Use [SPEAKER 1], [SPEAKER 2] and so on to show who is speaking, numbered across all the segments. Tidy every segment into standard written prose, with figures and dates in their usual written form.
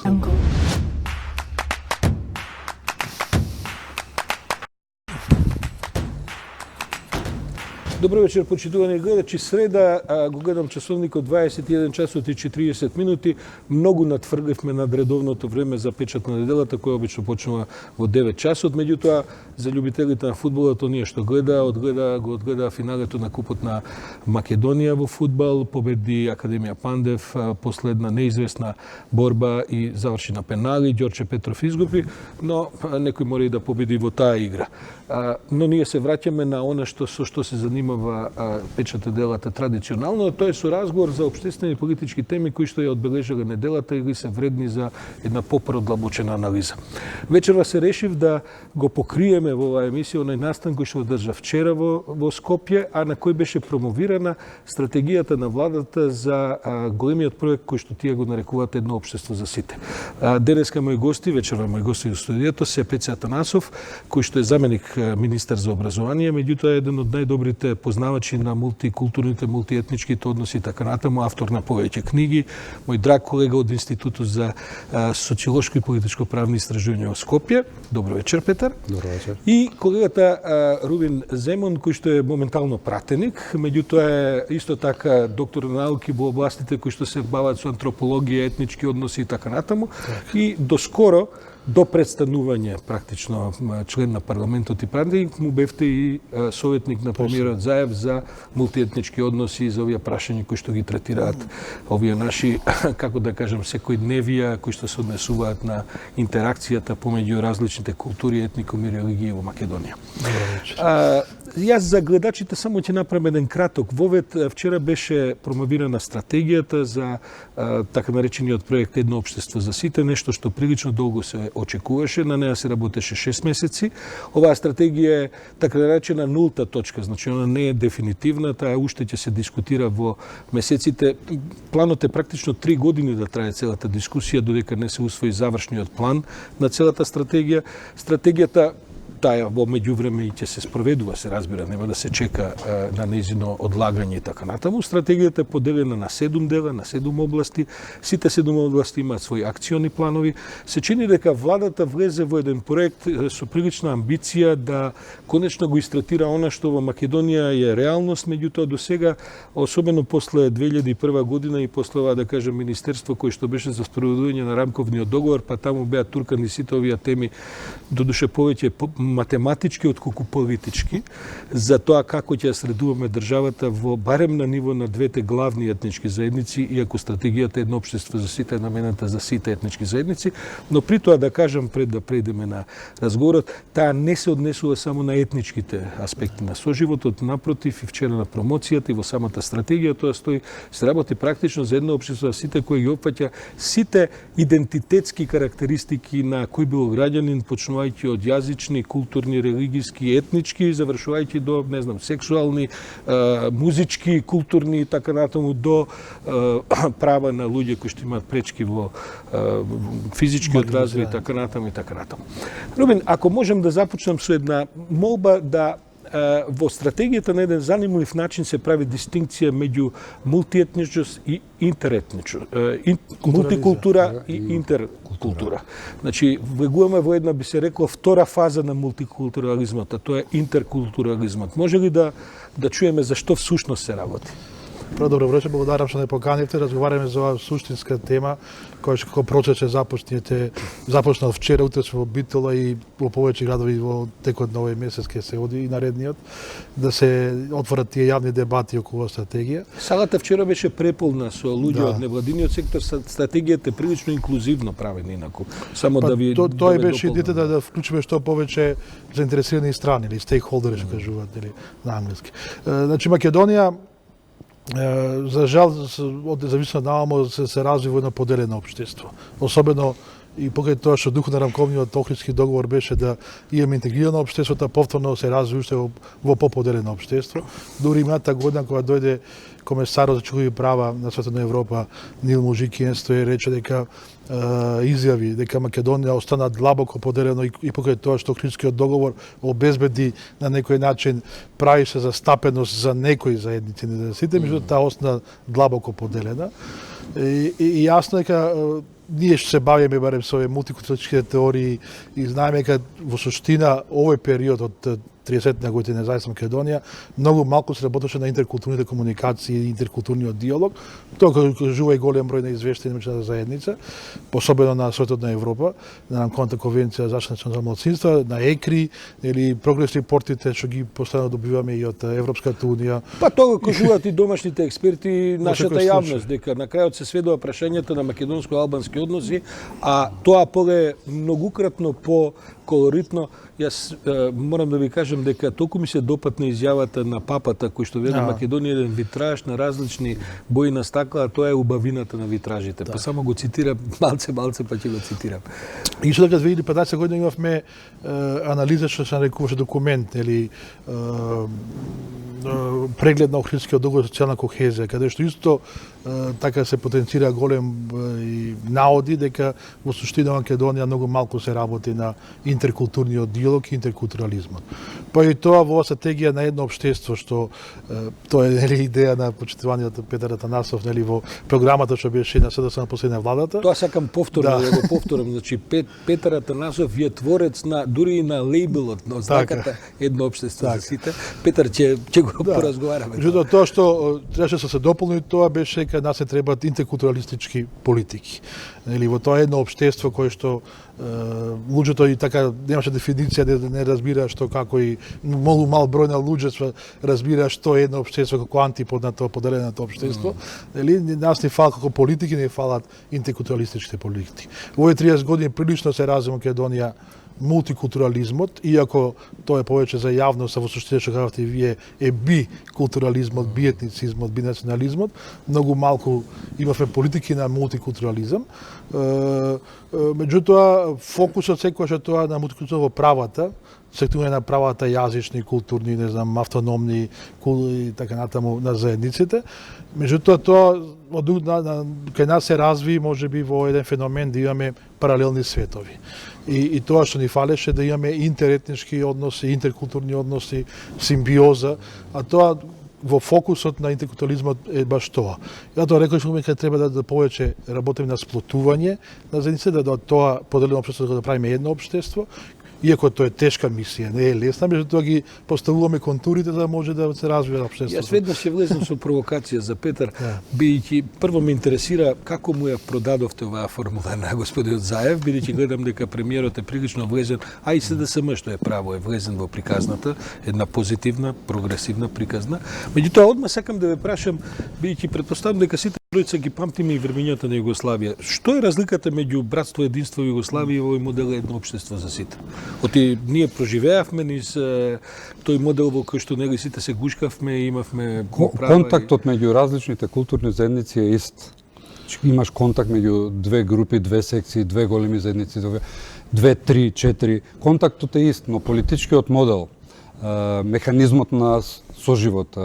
[SPEAKER 1] Анго.
[SPEAKER 2] Добро вечер, почитувани гледачи. Среда, го гледам часовникот 21 часот и 40 минути. Многу надфрливме над редовното време за печат на неделата, која обично почнува во 9 часот. Меѓутоа, за љубителите на фудбалот, оние што го одгледа финалето на Купот на Македонија во фудбал, победи Академија Пандев, последна неизвестна борба и заврши на пенали. Ѓорче Петров изгуби, но некој мора и да победи во таа игра. Но ние се враќаме на она со што се занимава печат неделата традиционално, тоа е со разговор за општествени и политички теми кои што ја одбележале неделата или се вредни за една попродлабочена анализа. Вечерва се решив да го покриеме во оваа емисија онај настан кој што одржа вчера во Скопје, а на кој беше промовирана стратегијата на владата за големиот проект кој што тие го нарекуваат едно општество за сите. Денеска мои гости, вечерва мои гости во студиото се Пеце Атанасов, кој што е заменик министар за образование, меѓутоа е еден од најдобрите познавачи на мултикултурните, мултиетничките односи и така натаму, автор на повеќе книги, мој драг колега од Институтот за социолошко и политичко правни истражувања во Скопје. Добро вечер, Петар.
[SPEAKER 3] Добро вечер.
[SPEAKER 2] И колегата Рубин Земун, кој што е моментално пратеник, меѓутоа е исто така доктор на науки во областите кои што се бават со антропологија, етнички односи и така натаму. И доскоро до представување практично член на парламентот и пратеник му бевте и советник на премиерот Заев за мултиетнички односи и за овие прашања кои што ги третираат овие наши, како да кажам, секојдневија кои што се однесуваат на интеракцијата помеѓу различните култури, етникуми и религии во Македонија. Јас за гледачите само ќе направам еден краток вовед. Вчера беше промовирана стратегијата за така наречениот проект Едно општество за сите, нешто што прилично долго се очекуваше, на неа се работеше 6 месеци. Оваа стратегија е така наречена нулта точка, значи она не е дефинитивна, таа уште ќе се дискутира во месеците. Планот е практично 3 години да трае целата дискусија додека не се усвои завршниот план на целата стратегија. Стратегијата таа во меѓувреме и ќе се спроведува, се разбира, нема да се чека на нејзино одлагање и така натаму. Стратегијата е поделена на 7 дела, на 7 области. Сите 7 области имаат своји акциони планови. Се чини дека владата влезе во еден проект со прилична амбиција да конечно го истратира она што во Македонија е реалност, меѓутоа до сега, особено после 2001 година и после ова, да кажем, министерство кој што беше за спроведување на рамковниот договор, па таму беа туркани сите овие теми, додуше повеќе математички отколку политички, за тоа како ќе средуваме државата во барем на ниво на двете главни етнички заедници, иако стратегијата Едно општество за сите е намената за сите етнички заедници, но при тоа да кажам пред да преидеме на разговорот, таа не се однесува само на етничките аспекти на соживотот, напротив и вчера на промоцијата и во самата стратегија тоа стои, се работи практично за едно општество за сите кој ги опфаќа сите идентитетски карактеристики на кој бил граѓанин, почнувајќи од јазични, културни, религиски, етнички, завршувајќи до, не знам, сексуални, музички, културни и така натаму, до права на луѓе кои што имаат пречки во физичкиот развој и така натаму и така натаму. Рубин, ако можем да започнем со една молба да во стратегијата на еден занимлив начин се прави дистинкција меѓу мултиетничност и интеретничност, мултикултура и интеркултура. Значи, влегуваме во една, би се рекло, втора фаза на мултикултурализмот, а тоа е интеркултурализмот. Може ли да чуеме за што всушност се работи?
[SPEAKER 3] Прво, добро вечер, благодарам што не поканивте. Разговараме за оваа суштинска тема, која што како процес започнал вчера, утре во Битола и во повеќе градови во текот на овој месец ќе се оди и наредниот, да се отворат тие јавни дебати околу стратегија.
[SPEAKER 2] Салата вчера беше преполна со луѓе од невладиниот сектор, стратегијата е прилично инклузивно правена инаку. Само да ви
[SPEAKER 3] тоа беше идејата да вклучиме што повеќе заинтересирани страни или стейкхолдери што кажуваат или на англиски. Значи Македонија за жал, од независно наомо се разви во едно поделено општество. Особено и покрај тоа што духот на рамковниот Охридски договор беше да имаме интегрирано општество, повторно се разви уште во поподелено општество. Дури минатата година кога дојде комесарот за човекови права на Светот на Европа Нил Мужикиен рече дека изјави дека Македонија остана длабоко поделено и покрај тоа што Охридскиот договор обезбеди на некој начин правише застапеност за некои заедници, не за сите, меѓутоа таа остана длабоко поделена. И јасно дека ние што се бавиме барем со овие мултикултуралистичките теории и знаеме дека во суштина овој период од 30 години независна Македонија многу малку се работеше на интеркултурните комуникации и интеркултурниот диалог. Тоа кажува и голем број на извештаи на меѓународната заедница, особено на Светот на Европа, на Рамковната конвенција за заштита национални малцинства, на ЕКРИ или прогрес репортите што ги постојано добиваме и од Европската унија.
[SPEAKER 2] Па тоа го кажуваат и домашните експерти, нашата јавност, дека на крајот се сведува прашањето на македонско-албански односи, а тоа поле многукратно колоритно. Јас морам да ви кажам дека толку ми се допатна изјавата на папата кој што вели Македонија е еден витраж на различни бои на стакла, а тоа е убавината на витражите. Па само го цитирам малце па ќе го цитирам. И
[SPEAKER 3] што дека 2015 година имавме анализа што се нарекуваше документ или преглед на охридскиот договор за социјална кохезија, каде што исто така се потенцира голем и наоди дека во суштина Македонија многу малку се работи на интеркултурниот диалог и интеркултурализмот. Па и тоа во стратегија на едно општество што тоа е нели идеја на почитуваниот Петар Атанасов нели во програмата што беше на СДСМ на последна владата.
[SPEAKER 2] Тоа сакам повторно да го повторам, значи Петар Атанасов е творец на дури и на лейбелот на знаката едно општество за сите. Петар ќе го поразговараме.
[SPEAKER 3] Меѓутоа тоа што требаше да се дополни тоа беше дека нас се требаат интеркултуралистички политики. Нели во тоа едно општество кое што луѓето и така немаше дефиниција да не разбира што како и многу мал број на луѓе разбира што е едно општество како антипод на тоа поделеното општество. Нели нас не фала како политики, не фалат интеркултуралистичките политики. Во овие 30 години прилично се развива Македонија мултикултурализмот, иако тоа е повеќе за јавност, а во суштина што кажавте и вие е бикултурализмот, биетницизмот, бинационализмот, многу малку имавме политики на мултикултурализам. Меѓутоа, фокусот секогаш е тоа на мултикултурализмот во правата, сектување на правата јазични, културни, не знам, автономни и така натаму на заедниците. Меѓутоа, тоа кај нас се разви, можеби, во еден феномен да имаме паралелни светови. И тоа што ни фалеше да имаме интеретнички односи, интеркултурни односи, симбиоза, а тоа во фокусот на интеркултурализмот е баш тоа. Ја тоа рекол што дека треба да повеќе работиме на сплотување на заедниците, да тоа поделено општество да правиме едно општество, иако тоа е тешка мисија, не е лесна, меѓутоа ги поставуваме контурите за да може да се развие општеството.
[SPEAKER 2] Јас веднаш ќе влезам со провокација за Петар, бидејќи прво ме интересира како му ја продадовте оваа формула на господинот Заев, бидејќи гледам дека премиерот е прилично влезен, а и СДСМ што е право е влезен во приказната, една позитивна, прогресивна приказна. Меѓутоа одма сакам да ве прашам, бидејќи претпоставам дека сите тројца ги памтиме и времењата на Југославија. Што е разликата меѓу братство, единство и Југославија и овој модел едно општество за сите? Оти ние проживеавме низ тој модел во кој што него сите се гушкавме и имавме права.
[SPEAKER 1] Контактот меѓу различните културни заедници е ист. Имаш контакт меѓу две групи, две секции, две големи заедници, две, три, четири. Контактот е ист, но политичкиот модел, механизмот на соживот,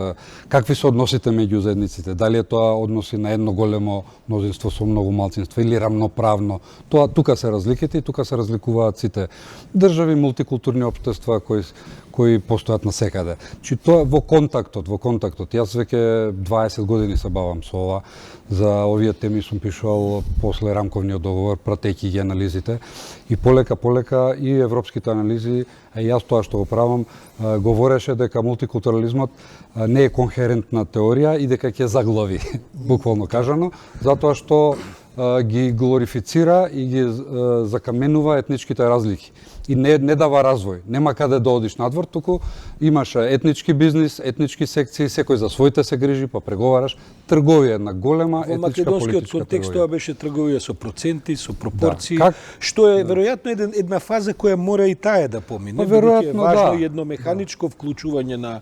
[SPEAKER 1] какви се односите меѓу заедниците, дали е тоа односи на едно големо мнозинство со многу малцинства или рамноправно. Тоа тука се разликите и тука се разликуваат сите држави, мултикултурни општества кои постојат насекаде. Чи тоа во контактот. Јас веќе 20 години се бавам со ова. За овие теми сум пишувал после рамковниот договор, пратејќи ги анализите. И полека и европските анализи, а јас тоа што го правам, говореше дека мултикултурализмот не е конхерентна теорија и дека ќе заглави, буквално кажано, затоа што ги глорифицира и ги закаменува етничките разлики. И не дава развој. Нема каде да одиш надвор, туку имаш етнички бизнис, етнички секции, секој за своите се грижи, па преговараш. Трговија на голема етничка политичка
[SPEAKER 2] трговија. Во македонскиот контекст тоа беше трговија со проценти, со пропорции, што е веројатно една фаза која мора и таа да помине.
[SPEAKER 1] Веројатно,
[SPEAKER 2] е важно едно механичко вклучување на,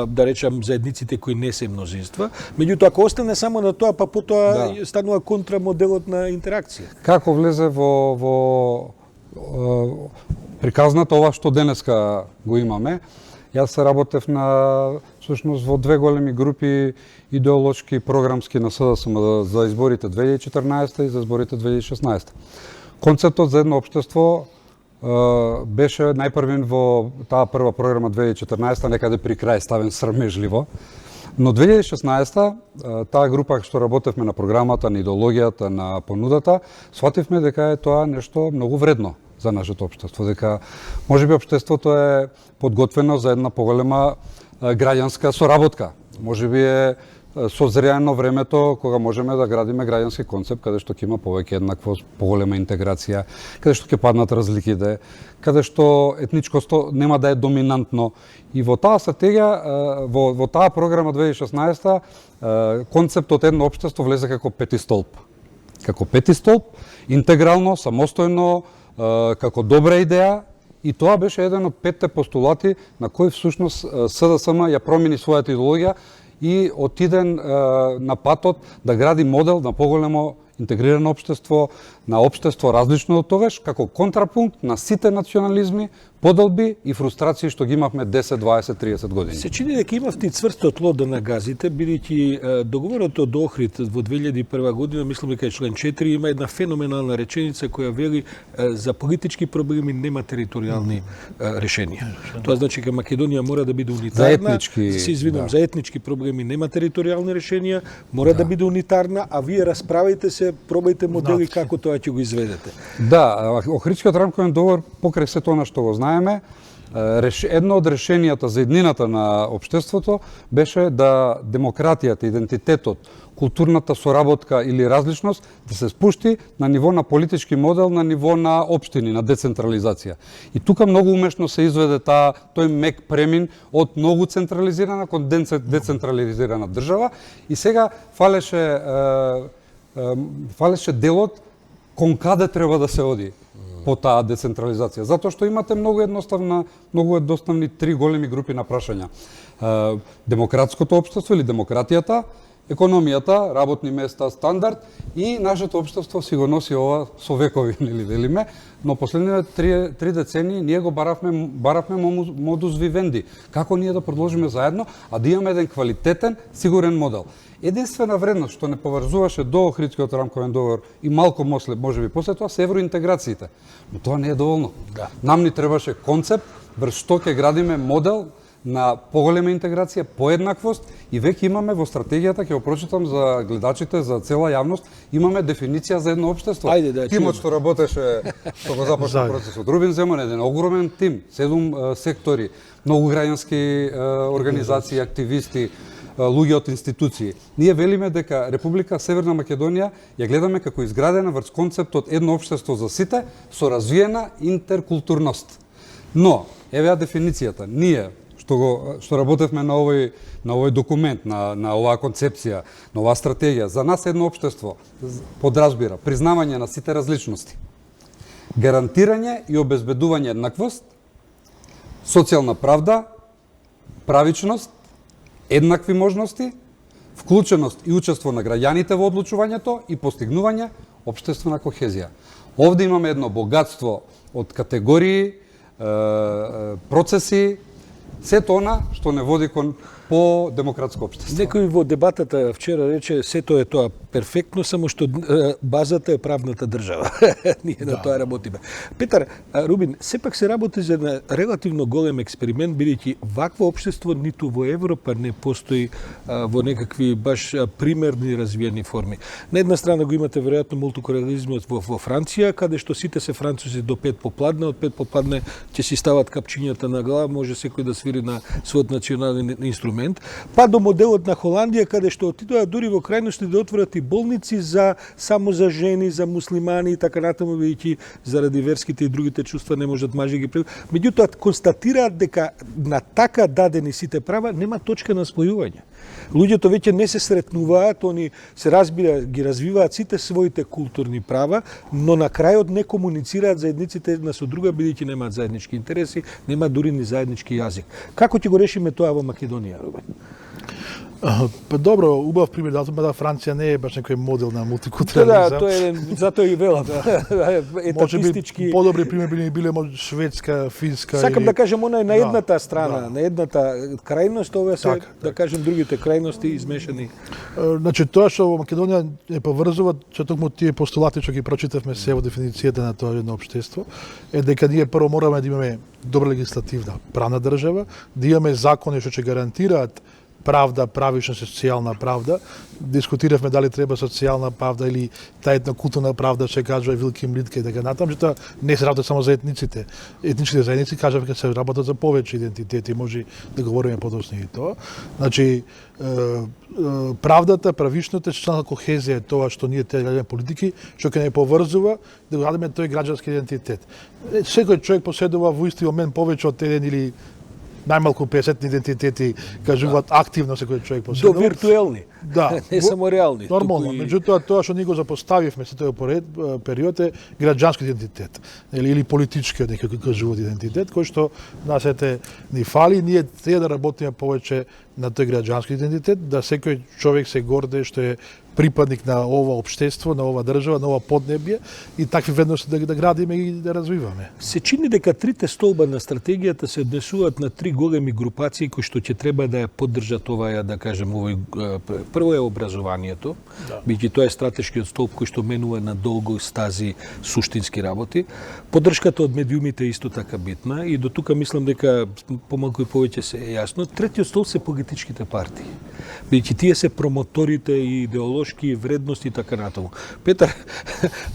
[SPEAKER 2] да речам, заедниците кои не се мнозинства. Меѓутоа, ако остане само на тоа, па потоа станува контрамоделот на интеракција.
[SPEAKER 1] Како влезе во приказната ова што денеска го имаме? Јас се работев всушност во две големи групи идеолошки програмски на СДСМ за изборите 2014 и за изборите 2016. Концептот за едно општество беше најпрвен во таа прва програма 2014, некаде при крај ставен срамежливо. Но 2016 таа група што работевме на програмата, на идеологијата, на понудата, свативме дека е тоа нешто многу вредно за нашето општество, дека можеби општеството е подготвено за една поголема граѓанска соработка. Можеби е созряено времето кога можеме да градиме граѓански концепт каде што ќе има повеќе еднаквост, поголема интеграција, каде што ќе паднат разликите, каде што етничкото нема да е доминантно. И во таа стратегија, во таа програма 2016, концептот едно општество влезе како пети столб. Како пети столб, интегрално, самостојно, како добра идеја, и тоа беше еден од петте постулати на кои всушност СДСМ ја промени својата идеологија и отиде на патот да гради модел на поголемо интегрирано општество, на општество различно од тогаш, како контрапункт на сите национализми, поделби и фрустрации што ги имавме 10, 20, 30 години.
[SPEAKER 2] Се чини дека имавте цврсто тло да нагазите, бидејќи договорот од Охрид во 2001 година, мислам дека е член 4, има една феноменална реченица која вели за политички проблеми нема територијални решенија. Тоа значи дека Македонија мора да биде унитарна. За етнички проблеми нема територијални решенија, мора да биде унитарна, а вие расправајте се, пробајте модели како тоа ќе го изведете.
[SPEAKER 1] Да, Охридскиот рамковен договор покрај се тоа што го знаеме, едно од решенијата за еднината на општеството беше да демократијата, идентитетот, културната соработка или различност да се спушти на ниво на политички модел, на ниво на општини, на децентрализација. И тука многу умешно се изведе тој мек премин од многу централизирана кон децентрализирана држава и сега фалеше делот кон каде треба да се оди по таа децентрализација. Затоа што имате многу едноставни три големи групи на прашања. Демократското општество или демократијата, економијата, работни места, стандард и нашето општество си го носи ова со векови, нели велиме, но последните три децении ние го баравме модус вивенди. Како ние да продолжиме заедно, а да имаме еден квалитетен, сигурен модел. Единствена вредност што не поврзуваше до Охридскиот рамковен договор и малку можеби после тоа се евроинтеграциите. Но тоа не е доволно.
[SPEAKER 2] Да.
[SPEAKER 1] Нам ни требаше концепт врз што ќе градиме модел на поголема интеграција, поеднаквост и веќе имаме во стратегијата, ќе го прочитам за гледачите, за цела јавност, имаме дефиниција за едно општество. Тимот што работеше, што го започна процесот. Рубин Земун, еден огромен тим, 7 сектори, многу граѓански организации, активисти, луѓе од институции. Ние велиме дека Република Северна Македонија ја гледаме како изградена врз концептот едно општество за сите со развиена интеркултурност. Но, еве дефиницијата. Ние што работевме на овој документ, на оваа концепција, на оваа стратегија, за нас едно општество подразбира признавање на сите различности, гарантирање и обезбедување еднаквост, социјална правда, правичност, еднакви можности, вклученост и учество на граѓаните во одлучувањето и постигнување општествена кохезија. Овде имаме едно богатство од категории, процеси, сето она што не води кон по-демократско општество.
[SPEAKER 2] Некој во дебатата вчера рече сето е тоа перфектно, само што базата е правната држава. Ние на тоа работиме. Петар, Рубин, сепак се работи за една релативно голем експеримент, бидејќи вакво општество ниту во Европа не постои во некакви баш примерни развиени форми. На една страна го имате веројатно мултикултурализмот во Франција, каде што сите се французи до 5 попладне, од 5 попладне ќе си стават капчињата на глава, може секој да свири на својот национален инструмент, па до моделот на Холандија, каде што отидоа дури во крајности да отворат и болници само за жени, за муслимани и така натаму, бидејќи заради верските и другите чувства не можат мажи ги преведат. Меѓутоа констатираат дека на така дадени сите права нема точка на спојување. Луѓето веќе не се сретнуваат, они се ги развиваат сите своите културни права, но на крајот не комуницираат заедниците една со друга, бидејќи немаат заеднички интереси, немаат дури ни заеднички јазик. Како ќе го решиме тоа во Македонија, Рубен?
[SPEAKER 3] Па добро, убав пример, да Франција не е баш некој модел на мултикултурализам.
[SPEAKER 2] Да, тоа е затоа и велат. Етатистички.
[SPEAKER 3] Подобри примери биле Шведска, Финска.
[SPEAKER 2] Сакам да кажем, она е на едната страна, на едната крајност, ова се, да кажем, другите крајности измешани.
[SPEAKER 3] Значи, тоа што во Македонија е поврзува, што токму тие постулати што ги прочитавме се во дефиницијата на тоа едно општество, е дека ние прво мораме да имаме добра легислативна правна држава, да имаме закони што ќе гарантираат правда, правишна социјална правда. Дискутиравме дали треба социјална правда или таа етнокултурна правда, што кажува Вилким Литке и така натаму, што тоа не се работи само за етниците. Етничките заедници кажа дека се работат за повеќе идентитети, може да говориме подоцна и тоа. Значи, правдата, правишната, социјална кохезија е тоа што ние гледаме политики, што ќе не поврзува да го радиме тој граѓански идентитет. Секој човек поседува во исти момент повеќе од еден или најмалку 50 идентитети, кажуваат активно секој човек поседува.
[SPEAKER 2] До виртуелни.
[SPEAKER 3] Да,
[SPEAKER 2] не само реални.
[SPEAKER 3] Нормално, меѓутоа тоа што ние го запоставивме се тој период е граѓански идентитет или политички некако кажуваат идентитет кој што нас ни фали, ние треба да работиме повеќе на тој граѓански идентитет, да секој човек се горде што е припадник на ова општество, на ова држава, на ова поднебје и такви вредности да градиме и да развиваме.
[SPEAKER 2] Се чини дека трите столба на стратегијата се однесуваат на три големи групации кои што ќе треба да ја поддржат оваа, да кажем, овој прво е образованието, бидејќи тоа е стратешкиот столб кој што менува на долго стази суштински работи. Поддршката од медиумите е исто така битна и до тука мислам дека помалку и повеќе се е јасно. Третиот столб се политичките партии. Бидејќи тие се промоторите и идеолошки вредности и така натаму. Петар,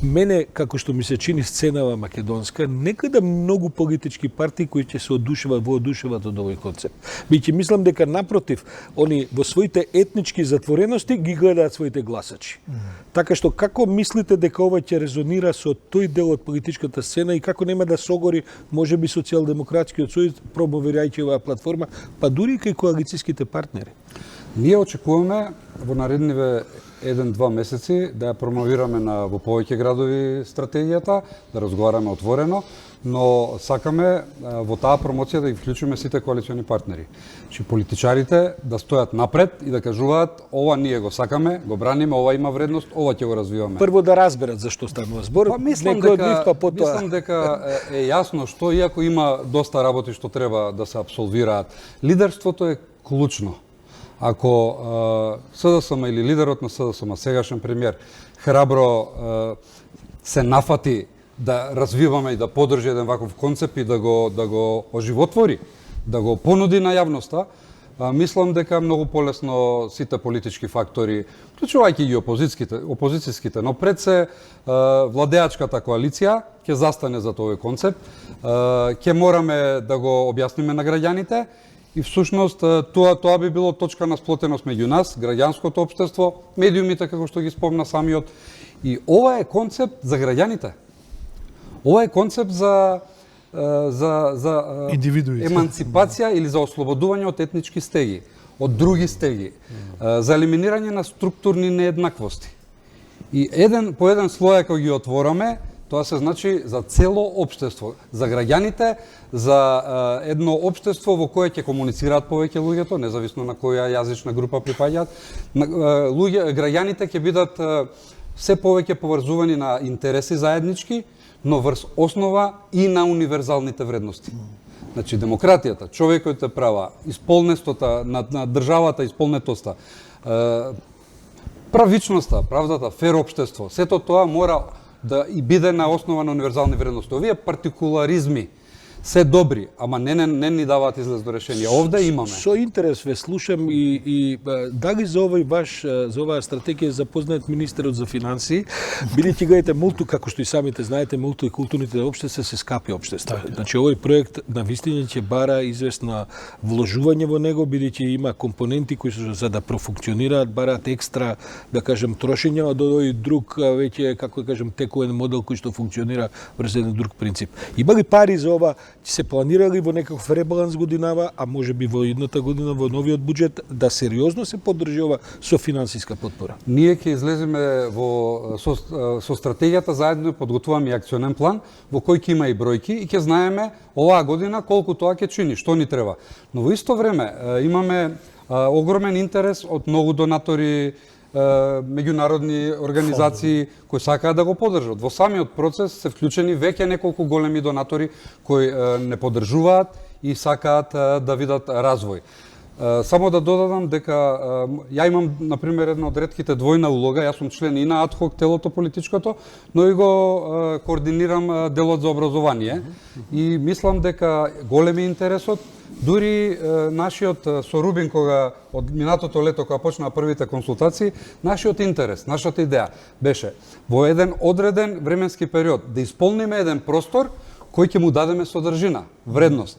[SPEAKER 2] мене како што ми се чини сценава македонска, некада многу политички партии кои ќе се воодушеват од овој концепт. Бидејќи мислам дека напротив, они во своите етнички затворености ги гледаат своите гласачи. Така што како мислите дека ова ќе резонира со тој дел од политичката сцена и како нема да согори можеби социјалдемократскиот сојуз промовирајќи оваа платформа, па дури и кај коалицијските партнери?
[SPEAKER 1] Ние очекуваме во наредниве 1-2 месеци да ја промовираме во повеќе градови стратегијата, да разговараме отворено, но сакаме во таа промоција да ги вклучиме сите коалициони партнери. Чи политичарите да стојат напред и да кажуваат ова ние го сакаме, го браниме, ова има вредност, ова ќе го развиваме.
[SPEAKER 2] Прво да разберат зашто станува збор,
[SPEAKER 1] Мислам дека е јасно што иако има доста работи што треба да се апсолвираат, лидерството е клучно. Ако СДСМ или лидерот на СДСМ, сегашен премиер, храбро се нафати да развиваме и да поддржи еден ваков концепт и да го оживотвори, да го понуди на јавноста, мислам дека многу полесно сите политички фактори, вклучувајќи ги опозицијските, но пред се владеачката коалиција ќе застане за тој концепт, ќе мораме да го објасниме на граѓаните. И всушност тоа би било точка на сплотеност меѓу нас, граѓанското општество, медиумите како што ги спомна самиот. И ова е концепт за граѓаните. Ова е концепт за еманципација или за ослободување од етнички стеги, од други стеги, за елиминирање на структурни нееднаквости. И по еден слој ако ги отвораме, тоа се значи за цело општество, за граѓаните, за едно општество во кое ќе комуницираат повеќе луѓето, независно на која јазична група припаѓаат. Граѓаните ќе бидат се повеќе поврзувани на интереси заеднички, но врз основа и на универзалните вредности. Значи, демократијата, човековите права, исполнестота на државата, исполнетоста, правичноста, правдата, фер општество, сето тоа мора да и биде на основа на универзални вредности. Овие партикуларизми се добри, ама не ни даваат излез до решение. Овде имаме.
[SPEAKER 2] Со интерес ве слушам и дали за оваа стратегија запознаат министерот за финансии, бидејќи гледате како што и самите знаете, мултикултурните општества се скапи општества. Значи овој проект на вистина ќе бара известно вложување во него, бидејќи има компоненти кои се за да профункционираат бараат екстра, да кажем, трошење од овој друг веќе како да кажем текуен модел кој што функционира врз еден друг принцип. Има ли пари за ова? Ќе се планирали во некаков ребаланс годинава, а може би во едната година во новиот буџет да сериозно се поддржи ова со финансиска потпора?
[SPEAKER 1] Ние ќе излеземе со стратегијата, заедно подготвуваме и акционен план во кој ќе има и бројки и ќе знаеме оваа година колку тоа ќе чини, што ни треба. Но во исто време имаме огромен интерес од многу донатори, меѓународни организации кои сакаат да го поддржат. Во самиот процес се вклучени веќе неколку големи донатори кои не поддржуваат и сакаат да видат развој. Само да додадам дека ја имам, например, една од ретките двојна улога, јас сум член и на адхок телото политичкото, но и го координирам делот за образование и мислам дека голем е интересот, Дури нашиот со Рубин кога од минатото лето кога почнаа првите консултации, нашиот интерес, нашата идеја беше во еден одреден временски период да исполниме еден простор кој ќе му дадеме содржина, вредност.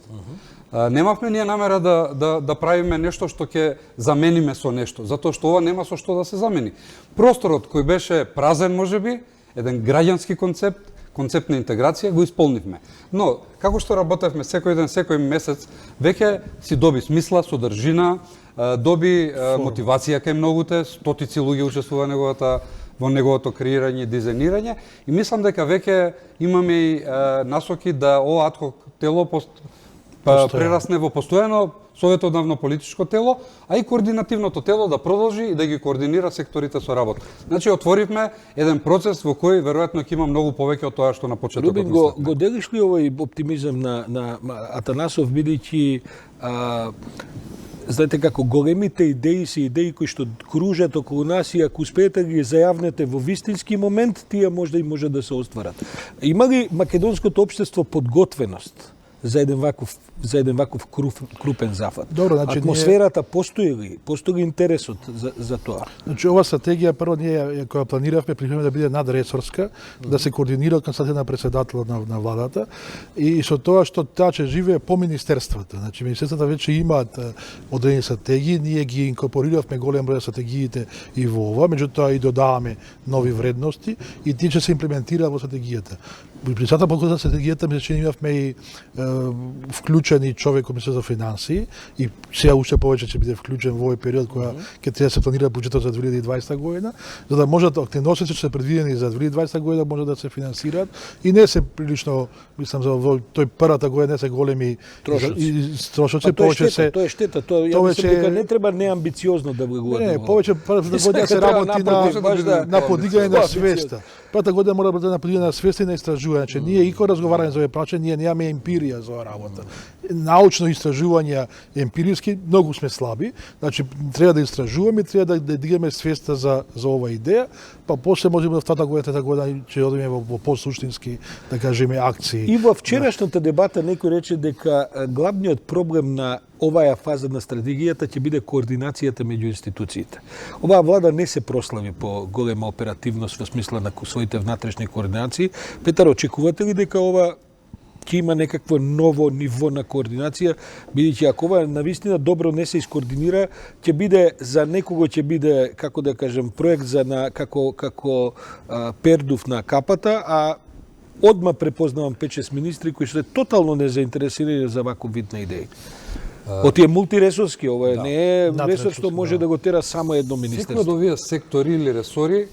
[SPEAKER 1] Немавме ние намера да правиме нешто што ќе замениме со нешто, затоа што ова нема со што да се замени. Просторот кој беше празен можеби, еден граѓански концепт на интеграција, го исполнивме. Но, како што работевме секој ден, секој месец, веќе си доби смисла, содржина, доби мотивација кај многуте, стотици луѓе учествува во неговото креирање и дизајнирање и мислам дека веќе имаме и насоки да ова адхок тело прерасне во постојано советодавно политичко тело, а и координативното тело да продолжи и да ги координира секторите со работа. Значи, отворивме еден процес во кој веројатно ќе има многу повеќе од тоа што на почетокот
[SPEAKER 2] Рубин, го делиш ли овој оптимизам на Атанасов, бидејќи знаете како големите идеи се идеи кои што кружат околу нас и ако успеете да ги зајавнете во вистински момент, тие можда и може да се остварат. Има ли македонското општество подготвеност за еден ваков крупен зафат?
[SPEAKER 3] Добро, значи
[SPEAKER 2] атмосферата постои ли? Постои ли интересот за тоа?
[SPEAKER 3] Значи ова стратегија прво ние која планиравме прифрлиме да биде надресорска, да се координира од канцеларија на председателот на владата и со тоа што таа ќе живее по министерствата. Значи министерствата веќе имаат одредени стратегии, ние ги инкорпориравме голем број стратегиите и во ова, меѓутоа и додаваме нови вредности и тие ќе се имплементираат во стратегијата. При самата подготовка на стратегијата мислам че имавме и вклучени човек кој мисли за финансии и сега уште повеќе ќе биде вклучен во овој период кога ќе треба да се планира буџетот за 2020 година, за да можат активностите што се предвидени за 2020 година може да се финансираат и не се прилично, мислам за тој првата година не се големи трошоци, повеќе се
[SPEAKER 2] тоа е штета, тоа ја мислам дека не треба неамбициозно да влегувате.
[SPEAKER 3] Не, повеќе првата година се работи на подигање на свеста. Првата година мора да биде на подигање на свеста и на истражување. Значи ние и кога разговараме за овој прачање, ние немаме емпирија за оваа работа. Научно истражување емпириски многу сме слаби. Значи треба да истражуваме, треба да дигаме свеста за оваа идеја, па после можеби во втората година, трета година ќе одиме во посуштински, да кажеме, акции.
[SPEAKER 2] И во вчерашната дебата некој рече дека главниот проблем на оваа фаза на стратегијата ќе биде координацијата меѓу институциите. Оваа влада не се прослави по голема оперативност во смисла на своите внатрешни координации. Петар, очекувате ли дека ова ќе има некакво ново ниво на координација, бидејќи ако ова навистина добро не се искоординира, ќе биде за некого ќе биде, како да кажем, проект за како пердув на капата, а одма препознавам 5-6 министри кои се тотално незаинтересирани за ваков вид на идеи. Тие мултиресорски, ова не е ресор што може да го тера само едно министерство.
[SPEAKER 1] Секој од овие сектори или ресори,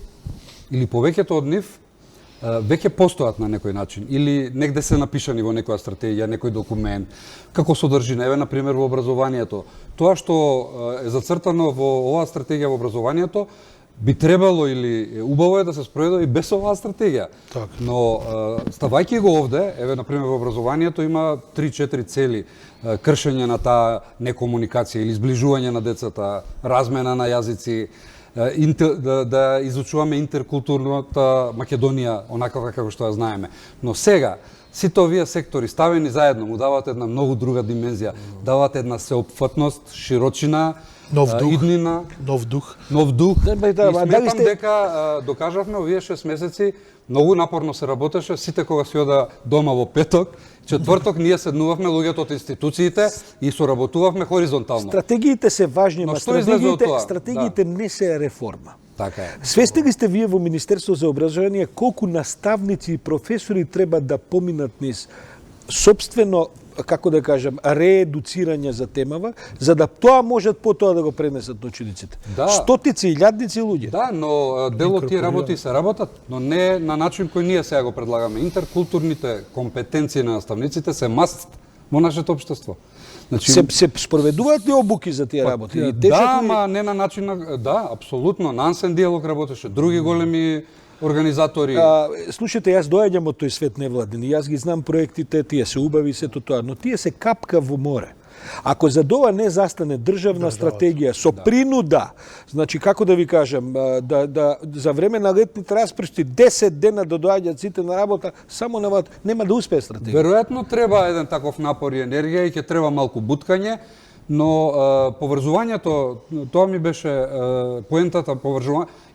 [SPEAKER 1] или повеќето од нив, веќе постојат на некој начин, или негде се напишани во некоја стратегија, некој документ, како содржина, еве, например, во образованието. Тоа што е зацртано во оваа стратегија во образованието, би требало или убаво е да се спроведе и без оваа стратегија.
[SPEAKER 3] Так.
[SPEAKER 1] Но ставајќи го овде, еве, например, во образованието има 3-4 цели: кршење на таа некомуникација или изближување на децата, размена на јазици, да изучуваме интеркултурната Македонија, онаква како што ја знаеме. Но сега, сите овие сектори ставени заедно му даваат една многу друга димензија, даваат една сеопфатност, широчина, иднина,
[SPEAKER 3] нов дух.
[SPEAKER 1] И сметам дека докажавме овие 6 месеци, многу напорно се работеше, сите кога си ода дома во петок, четврток ние седнувавме луѓето од институциите и соработувавме хоризонтално.
[SPEAKER 2] Стратегиите се важни, но стратегиите не се реформа.
[SPEAKER 1] Така е.
[SPEAKER 2] Свесни ли сте вие во Министерство за образование колку наставници и професори треба да поминат низ собствено, како да кажам, реедуцирање за темава, за да тоа можат потоа да го пренесат на учениците.
[SPEAKER 1] Да.
[SPEAKER 2] Стотици, илјадници луѓе.
[SPEAKER 1] Да, но дел од тие работи се работат, но не на начин кој ние сега го предлагаме. Интеркултурните компетенции на наставниците се маст во нашето општество.
[SPEAKER 2] Значи, се спроведуваат ли обуки за тие работи?
[SPEAKER 1] Да, ама не на начин да, апсолутно. Нансен диалог работеше, други големи организатори.
[SPEAKER 2] Слушайте, јас доаѓам од тој свет невладен и јас ги знам проектите, тие се убави сето тоа, но тие се капка во море. Ако за ова не застане државна стратегија со принуда, значи како да ви кажам, за време на летните распусти 10 дена да доаѓаат сите на работа, само нема да успее стратегија.
[SPEAKER 1] Веројатно треба еден таков напор и енергија и ќе треба малку буткање, но поврзувањето, тоа ми беше поентата,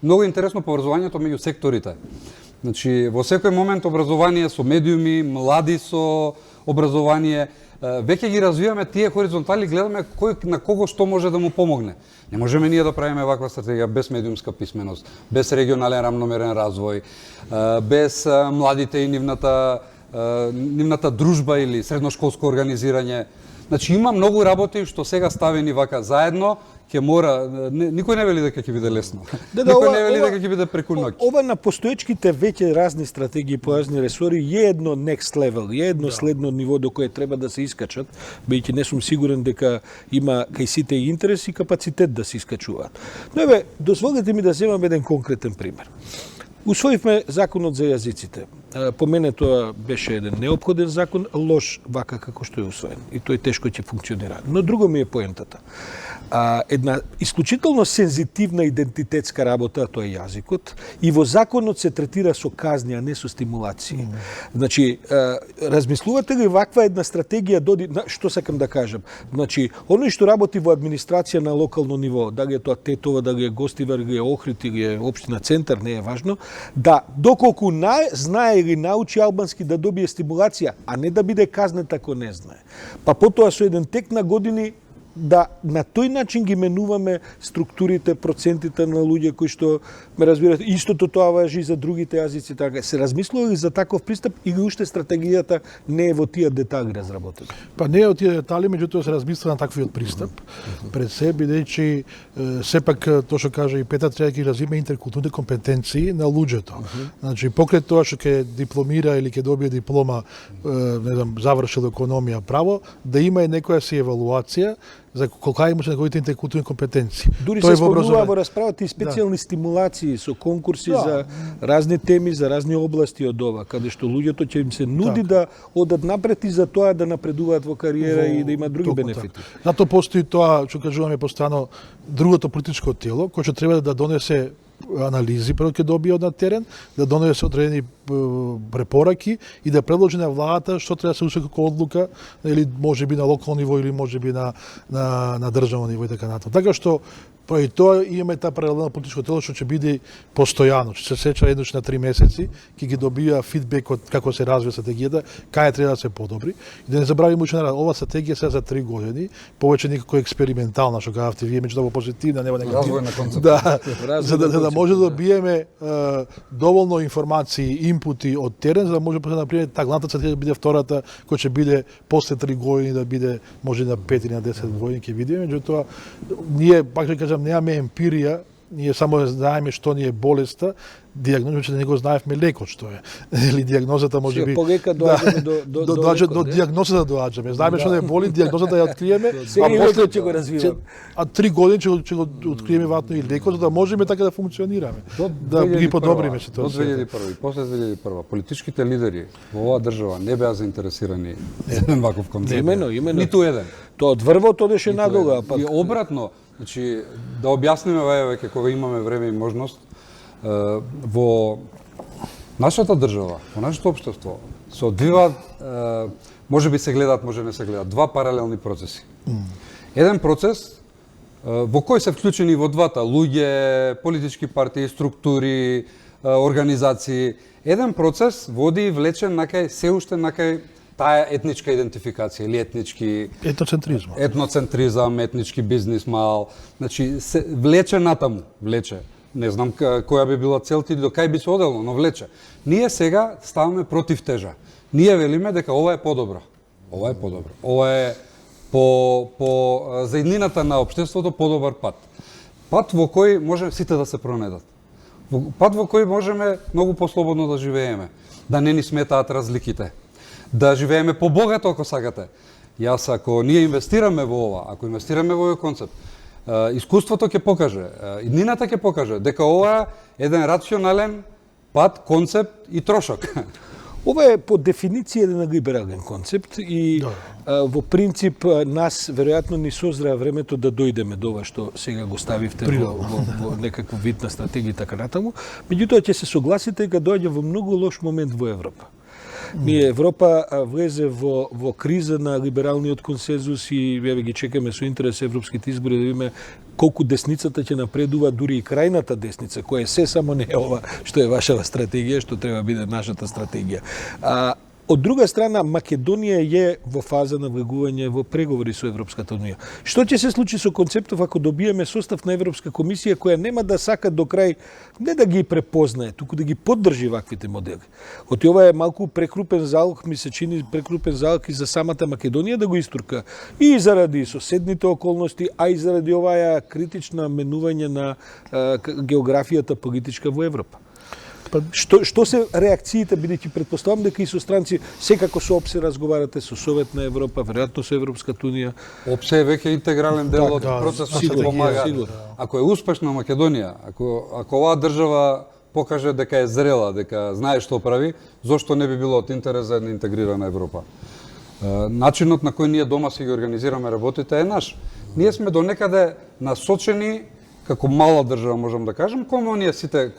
[SPEAKER 1] многу интересно поврзувањето меѓу секторите. Значи, во секој момент образование со медиуми, млади со образование, веќе ги развиваме тие хоризонтали, гледаме кој на кого што може да му помогне. Не можеме ние да правиме ваква стратегија без медиумска писменост, без регионален рамномерен развој, без младите и нивната дружба или средношколско организирање. Значи има многу работи што сега ставени вака заедно, ќе мора, никој не вели дека ќе биде лесно. Никој не вели дека ќе биде преку ноќ.
[SPEAKER 2] Ова на постоечките веќе разни стратегии по разни ресори е едно next level, е едно следно ниво до кое треба да се искачат, бидејќи не сум сигурен дека има кај сите интерес и капацитет да се искачуваат. Но еве, дозволете ми да земам еден конкретен пример. Усвоивме законот за јазиците. По мене тоа беше еден неопходен закон, лош вака како што е усвоен. И тој тешко ќе функционира. Но друго ми е поентата. Една исклучително сензитивна идентитетска работа, тоа е јазикот, и во законот се третира со казни, а не со стимулации. Значи, размислувате ли ваква една стратегија, што сакам да кажам? Значи, оној што работи во администрација на локално ниво, дали е тоа Тетова, дали е Гостивар, дали е Охрид или е општина Центар, не е важно, да доколку знае или научи албански да добие стимулација, а не да биде казнет ако не знае. Па потоа со еден тек на години да на тој начин ги менуваме структурите, процентите на луѓе кои што ме разбирате. Истото тоа важи и за другите јазици. Така се размислува ли за таков пристап или уште стратегијата не е во тие детали разработена?
[SPEAKER 3] Па не е во тие детали, меѓутоа се размислува на таквиот пристап пред се, бидејќи сепак тоа што кажа и Петар, треба да ги развиме интеркултурните компетенции на луѓето. Значи покрај тоа што ќе дипломира или ќе добие диплома, не знам, завршил економија, право, да има и некоја си евалуација за колка имаше неговите интеркултурни компетенции.
[SPEAKER 2] Дури се спомнува во расправата и специјални стимулации со конкурси за разни теми, за разни области од ова, каде што луѓето ќе им се нуди да одат напред и за тоа да напредуваат во кариера и да имаат други бенефити.
[SPEAKER 3] Зато постои тоа, што кажуваме постојано, другото политичко тело, кој што треба да донесе анализи прво ќе добие на терен, да донесе одредени препораки и да предложи на владата што треба да се усвои како одлука, или можеби на локално ниво или можеби на државно ниво и така натаму. Така што и тоа имаме таа паралелно политичко тело што ќе биде постојано, што се сеча еднаш на 3 месеци, ќе ги добија фидбек од како се развива стратегијата, кај треба да се подобри. И да не забравиме уште ова стратегија сега за 3 години, повеќе некако експериментална, што кажавте вие, меѓутоа позитивна, нема негативна.
[SPEAKER 1] Развојна концепција.
[SPEAKER 3] Да, за да може да добиеме доволно информации, импути од терен, за да може на пример таа главната стратегија да биде втората, која ќе биде после 3 години да биде може на 5 или на 10 години ќе видиме, меѓутоа ние пак ќе кажам немаме емпирија, ние само знаеме што ни е болеста, дијагнозата да не го знаевме лекот што е. Или дијагнозата можеби
[SPEAKER 2] полека доаѓаме
[SPEAKER 3] до дијагнозата доаѓаме. Знаеме што не боли, дијагнозата ја откриеме,
[SPEAKER 2] а после ќе го развиваме.
[SPEAKER 3] А 3 години ќе го откриеме ватно и лекот, за да можеме така да функционираме. Да ги подобриме ситуацијата.
[SPEAKER 1] До 2001 и после 2001 политичките лидери во оваа држава не беа заинтересирани за еден ваков концепт.
[SPEAKER 2] Имено.
[SPEAKER 1] Ниту еден.
[SPEAKER 2] Тоа од врвот одеше надолу, а пак
[SPEAKER 1] и обратно. Значи, да објасниме веќе кога имаме време и можност, во нашата држава, во нашето општество, се одвиваат, можеби се гледаат, може не се гледаат, два паралелни процеси. Еден процес во кој се вклучени во двата луѓе, политички партии, структури, организации. Еден процес води и влече накај се уште накај таа етничка идентификација или етнички етноцентризам, етнички бизнис мал, значи се влече натаму, влече. Не знам која би била целта и до кај би се одело, но влече. Ние сега ставаме против тежа. Ние велиме дека ова е подобро. Ова е подобро. Ова е по заеднината на општеството подобар пат. Пат во кој може сите да се пронедат. Пат во кој можеме многу послободно да живееме, да не ни сметаат разликите, да живееме побогато ако сакате. Јас ако ние инвестираме во ова, ако инвестираме во овој концепт, искуството ќе покаже, иднината ќе покаже дека ова е еден рационален пат, концепт и трошок.
[SPEAKER 2] Ова е по дефиниција еден либерален концепт и во принцип нас веројатно ни созреа времето да дојдеме до ова што сега го ставивте во некаков вид на стратегија и така натаму. Меѓутоа ќе се согласите дека доаѓа во многу лош момент во Европа. Ние Европа влезе во криза на либералниот консензус и еве ги чекаме со интерес европските избори да видиме колку десницата ќе напредува, дури и крајната десница, која се само не е ова што е вашава стратегија, што треба биде нашата стратегија. Од друга страна, Македонија е во фаза на влегување во преговори со Европската унија. Што ќе се случи со концептов ако добиеме состав на Европска комисија која нема да сака до крај не да ги препознае, туку да ги поддржи ваквите модели? Оти ова е малку прекрупен залог, ми се чини прекрупен залог и за самата Македонија да го истурка и заради соседните околности, а и заради оваа критична менување на географијата политичка во Европа. Што се реакциите, бидејќи претпоставам дека и со странци секако со ОПСЕ разговарате, со Совет на Европа, веројатно со Европската унија.
[SPEAKER 1] ОПСЕ е веќе интегрален дел од процесот, се помага. Ако е успешна Македонија, ако оваа држава покаже дека е зрела, дека знае што прави, зошто не би било од интерес за една интегрирана Европа? Начинот на кој ние дома си ги организираме работите е наш. Ние сме до некаде насочени како мала држава, можам да кажем, кон оние сите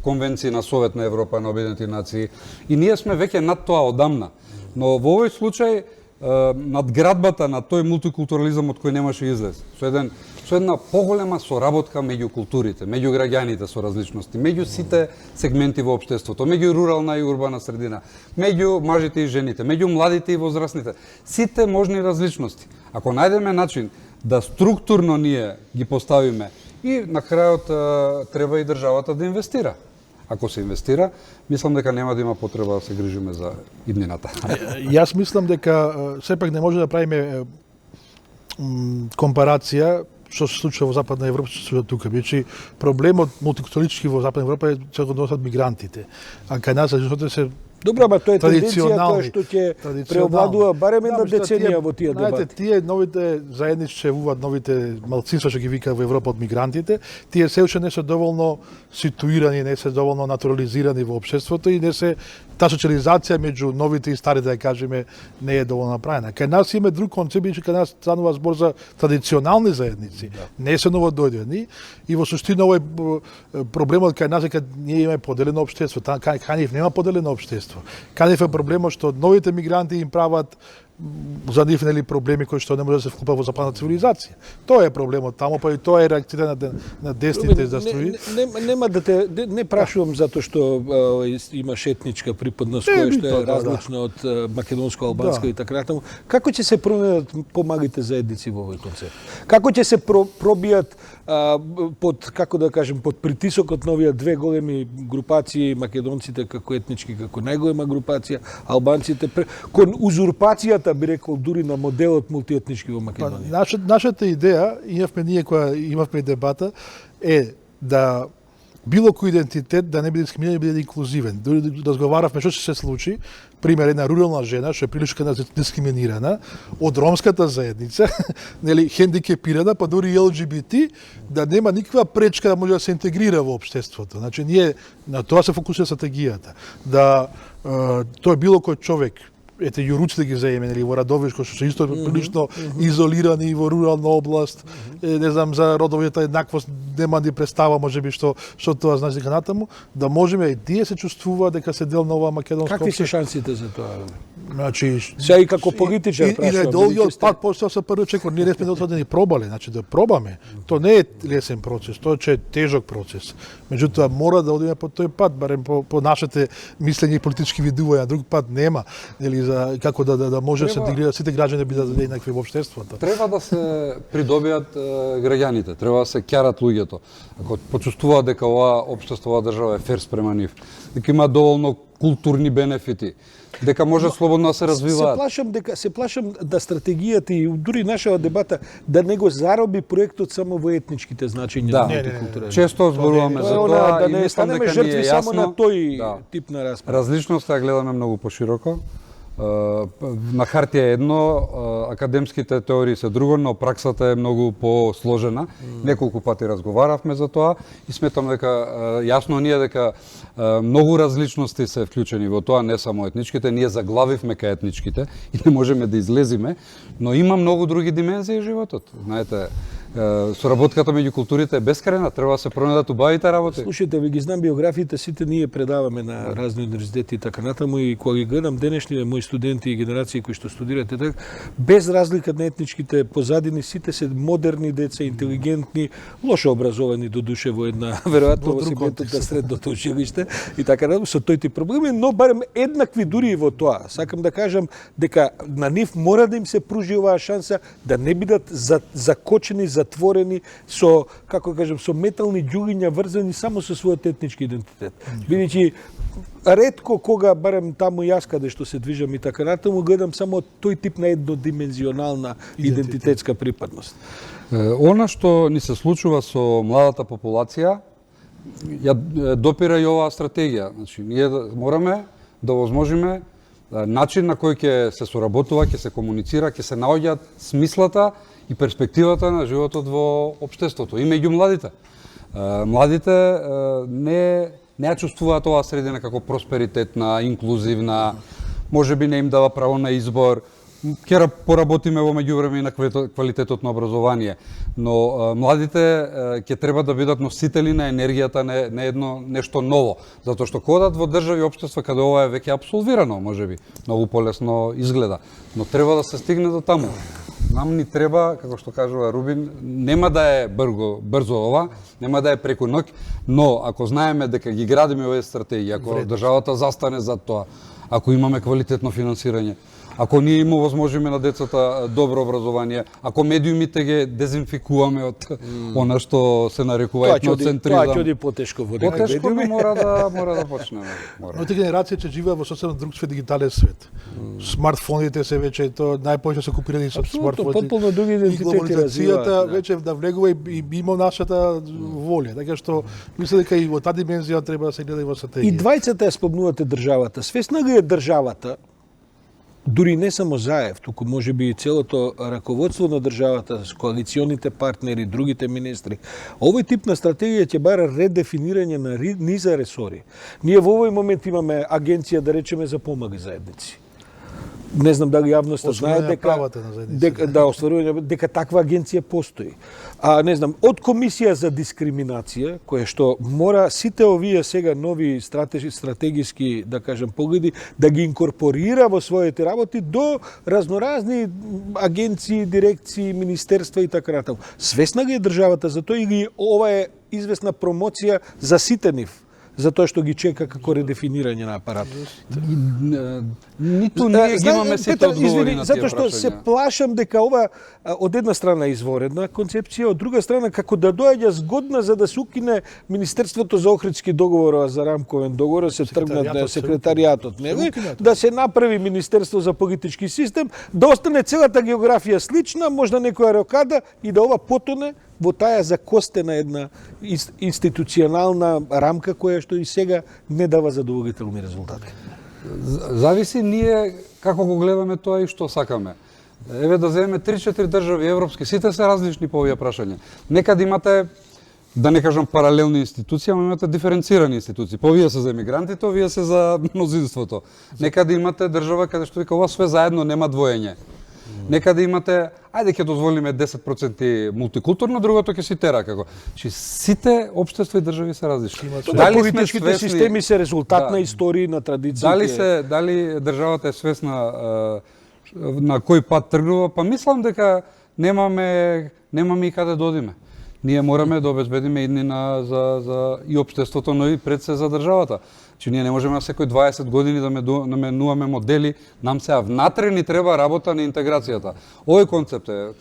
[SPEAKER 1] конвенции на Совет на Европа, на Обединетите нации, и ние сме веќе над тоа одамна. Но во овој случај надградбата на тој мултикултурализам од кој немаше излез, со една поголема соработка меѓу културите, меѓу граѓаните со различности, меѓу сите сегменти во општеството, меѓу рурална и урбана средина, меѓу мажите и жените, меѓу младите и возрастните, сите можни различности. Ако најдеме начин да структурно ние ги поставиме и на крајот треба и државата да инвестира. Ако се инвестира, мислам дека нема да има потреба да се грижиме за иднината.
[SPEAKER 3] Јас мислам дека сепак не може да правиме компарација што се случува во Западна Европа, што се случува тука. Бидејќи проблемот мултикултуралистички во Западна Европа е што го носат мигрантите. А кај нас различното се
[SPEAKER 2] добро, ама тоа е тенденцијата што ќе преовладува барем една деценија во тие дебати.
[SPEAKER 3] Знаете, тие новите заеднички новите малцинства што ги вика во Европа од мигрантите, тие се уште не се доволно ситуирани, не се доволно натурализирани во општеството и не се таа социализација меѓу новите и старите, да кажеме, не е доволно направена. Кај нас има друг концепт, бидејќи кај нас станува збор за традиционални заедници, не се новодојдени и во суштина овој проблемот кај нас е дека ние имаме поделено општество, кај нив нема поделено општество. Кај е проблемот што новите мигранти им прават за нив проблеми кои што не може да се вклопат во западна цивилизација. Тоа е проблемот таму, па и тоа е реакцијата на десните застрои.
[SPEAKER 2] Нема да те не прашувам затоа што имаш етничка припадност која што е различна од македонско-албанска и така натаму. Како ќе се променат помалите заедници во овој концепт? Како ќе се пробијат под, како да кажем, под притисокот на овие две големи групации, македонците како етнички, како најголема групација, албанците, кон узурпацијата, би рекол, дури на моделот мултиетнички во Македонија?
[SPEAKER 3] Нашата идеја, имавме ние која имавме дебата, е да било кој идентитет да не биде дискриминиран, биде инклузивен. Дори разговаравме што ќе се случи, пример една рурална жена што е прилично дискриминирана од ромската заедница, нели хендикепирана, па дури и ЛГБТ, да нема никаква пречка да може да се интегрира во општеството. Значи ние на тоа се фокусира стратегијата, да тој било кој човек, ете јуруците ги заеме, нели, во Радовишко, што се исто прилично изолирани во рурална област, не знам, за родовата еднаквост нема да представа, можеби, што тоа значи дека натаму, да можеме и тие се чувствуваат дека се дел на оваа македонска
[SPEAKER 2] Какви се шансите за тоа?
[SPEAKER 3] Значи,
[SPEAKER 2] сега и како политичар прашувам.
[SPEAKER 3] И недолгиот пат после се првиот чек, ние не сме досадени пробале, значи да пробаме. Тоа не е лесен процес, тоа е тежок процес. Меѓутоа мора да одиме по тој пат, барем по нашите мислење и политички видувања, друг пат нема, нели, за како да може да се интегрира сите граѓани бидат еднакви во општеството.
[SPEAKER 1] Треба да се придобијат граѓаните, треба да се ќарат луѓето. Ако почувствуваат дека оваа општество, оваа држава е фер спрема нив, дека има доволно културни бенефити, дека може слободно да се развиваат.
[SPEAKER 2] Се плашам да стратегијата и дури нашава дебата да не го зароби проектот само во етничките значења на мултикултурализм.
[SPEAKER 1] Често зборуваме за тоа
[SPEAKER 2] и мислам дека ни е јасно само на тој тип на расправа.
[SPEAKER 1] Различноста ја гледаме многу пошироко. На хартија е едно, академските теории се друго, но праксата е многу посложена. Неколку пати разговаравме за тоа и сметам дека јасно ние дека многу различности се вклучени во тоа, не само етничките, ние заглавивме кај етничките и не можеме да излезиме, но има многу други димензии в животот. Знаете, соработката меѓу културите е бескрајна, треба да се пронајдат убавите работи.
[SPEAKER 2] Слушайте, ви ги знам биографиите, сите ние предаваме на разни универзитети и така натаму, и кога ги гледам денешните мои студенти и генерации кои што студираат така, без разлика на етничките позадини, сите се модерни деца, интелигентни, лошо образовани до душе во една веројатно во сегментот на средното училиште и така натаму, со тој тип проблеми, но барем еднакви дури и во тоа. Сакам да кажам дека на нив мора да им се пружи оваа шанса да не бидат закочени, затворени со, како да кажем, со метални ѓугиња врзани само со својот етнички идентитет. Бидејќи ретко кога, барем таму јас каде што се движам и така натаму, гледам само тој тип на еднодимензионална идентитетска припадност.
[SPEAKER 1] Она што ни се случува со младата популација, ја допира и оваа стратегија. Значи, ние мораме да возможиме начин на кој ќе се соработува, ќе се комуницира, ќе се наоѓаат смислата и перспективата на животот во општеството и меѓу младите. Младите не ја чувствуваат оваа средина како просперитетна, инклузивна, можеби не им дава право на избор. Ќе поработиме во меѓувреме и на квалитетот на образование, но младите ќе треба да бидат носители на енергијата на едно нешто ново, затоа што кодат во држави и општества каде ова е веќе апсолвирано, можеби многу полесно изгледа, но треба да се стигне до таму. Нам ни треба, како што кажува Рубин, нема да е брзо ова, нема да е преку ноќ, но ако знаеме дека ги градиме овие стратегии, ако државата застане за тоа, ако имаме квалитетно финансирање, ако ние им овозможиме на децата добро образование, ако медиумите ги дезинфикуваме од она што се нарекува етноцентризам.
[SPEAKER 2] Тоа ќе оди потешко во дека
[SPEAKER 1] потешко, но мора да почнеме.
[SPEAKER 3] Новите генерации ќе живеат во сосема друг свет, дигитален свет. Смартфоните се веќе тоа најповеќе се купирани со смартфони.
[SPEAKER 2] Потполно други идентитети
[SPEAKER 3] развиваат. Веќе да влегува и има нашата волја, така што мислам дека и во таа димензија треба да се гледа и во стратегија.
[SPEAKER 2] И двајцата ја спомнувате државата. Свесна ли е државата, дури не само Заев, туку можеби и целото раководство на државата, коалиционите партнери, другите министри. Овој тип на стратегија ќе бара редефинирање на низа ресори. Ние во овој момент имаме агенција, да речеме, за помага заедници. Не знам дали јавноста знае дека таква агенција постои. Не знам, од комисија за дискриминација, која што мора сите овие сега нови стратегиски, да кажем, погледи, да ги инкорпорира во своите работи до разноразни агенции, дирекции, министерства и така натаму. Свесна ли е државата за тоа или ова е известна промоција за сите нив? Затоа што ги чека како редефинирање на апаратот.
[SPEAKER 1] Ниту ние ги имаме сите одговори на тие
[SPEAKER 2] затоа што се плашам дека ова од една страна изворедна концепција, од друга страна како да доаѓа згодна за да се укине Министерството за Охридски договор, за рамковен договор, се тргнат на секретаријатот, нели? Да се направи Министерство за политички систем, да остане целата географија слична, можда некоја рокада и да ова потоне во таа закостена една институционална рамка која што и сега не дава задоволителни резултати.
[SPEAKER 1] Зависи ние како го гледаме тоа и што сакаме. Еве да земеме 3-4 држави европски, сите се различни по овие прашања. Некаде имате, да не кажам паралелни институции, ама имате диференцирани институции. По овие се за емигрантите, овие се за мнозинството. Некаде имате држава каде што вика ова све заедно нема двоење. Некаде имате, ајде ќе дозволиме 10% мултикултурно, другото ќе си тера како. Чи сите општества и држави се различни.
[SPEAKER 2] Дали политичките системи се резултат на истории, на традициите?
[SPEAKER 1] Дали државата е свесна на кој пат тргнува? Па мислам дека немаме и каде да одиме. Ние мораме да обезбедиме иднина за и општеството, но и пред се за државата. Че ние не можеме на секој 20 години да менуваме модели, нам сега внатре ни треба работа на интеграцијата. Овој концепт е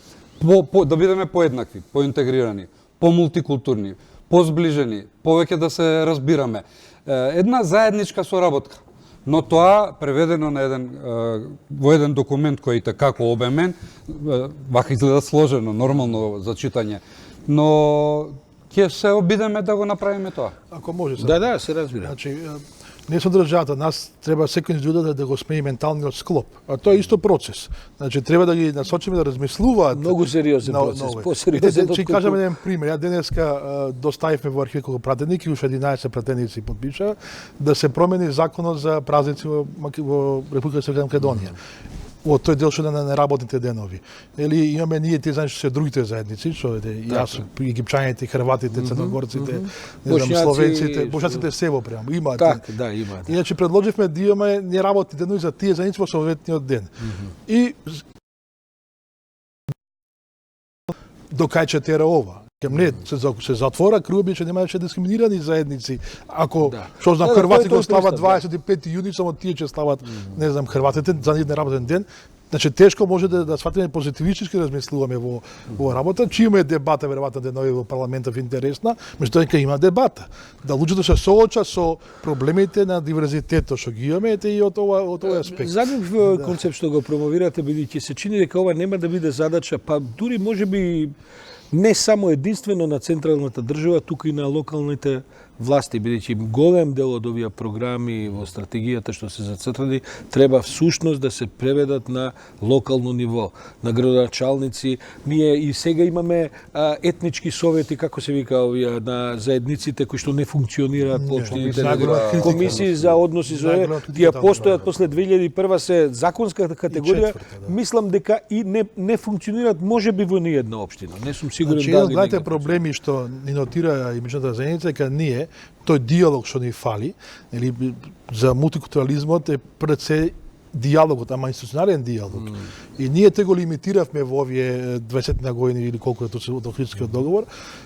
[SPEAKER 1] да бидеме поеднакви, поинтегрирани, помултикултурни, позближени, повеќе да се разбираме. Една заедничка соработка. Но тоа преведено во еден документ кој е како обемен, вака изгледа сложено, нормално за читање. Но ќе се обидеме да го направиме тоа.
[SPEAKER 3] Ако може.
[SPEAKER 2] Да, се разбира.
[SPEAKER 3] Значи, не со државата, нас треба секој индивид да го смени менталниот склоп. А тоа е исто процес. Значи треба да ги насочиме да размислуваат.
[SPEAKER 2] Многу сериозен процес, посериозен од
[SPEAKER 3] Ќе кажам еден пример. Ја денеска доставивме во архивот како пратеник и уште 11 пратеници подпиша да се промени законот за празници во Република Северна Македонија. Во тој дел што на неработните денови. Или имаме ние ти знаеш се другите заедници, што јас египчаните, хрватите, црногорците, не знам, словенците, бошаците се во према имаат.
[SPEAKER 2] Так, да, имаат.
[SPEAKER 3] Иначе предложивме да имаме неработни денови за тие заедници во советниот ден. И до кај ќе тера ова? Не, се затвора круги, че немаше дискриминирани заедници. Ако, што знам, хрвати го слават 25 јуни, само тие ќе слават, не знам, хрватите за нив неработен ден. Значи тешко може да сватиме позитивистички размислуваме во работа, че има дебата веројатно денови во парламентот интересна, меѓутоа има дебата. Да луѓето се соочат со проблемите на диверзитетот што ги имаме и од овој аспект.
[SPEAKER 2] Заднив концепт што го промовирате, бидејќи се чини дека ова нема да биде задача, па дури можеби не само единствено на централната држава, туку и на локалните власти, бидејќи голем дел од овие програми во стратегијата што се зацртани треба всушност да се преведат на локално ниво, на градоначалници. Ние и сега имаме етнички совети, како се вика овие, на заедниците кои што не функционираат по општините, комисии за односи со тие постојат после 2001 се законска категорија. Мислам дека и не функционираат можеби во ниедна општина. Не сум сигурен
[SPEAKER 3] дали. Значи, еден од проблеми што ни нотира и меѓународната заедница дека ние тој диалог што ни фали, нели, за мултикултурализмот е пред се диалогот, ама институционален диалог. И ние те го лимитиравме во овие 20 на години или колку е тоа од Охридскиот договор,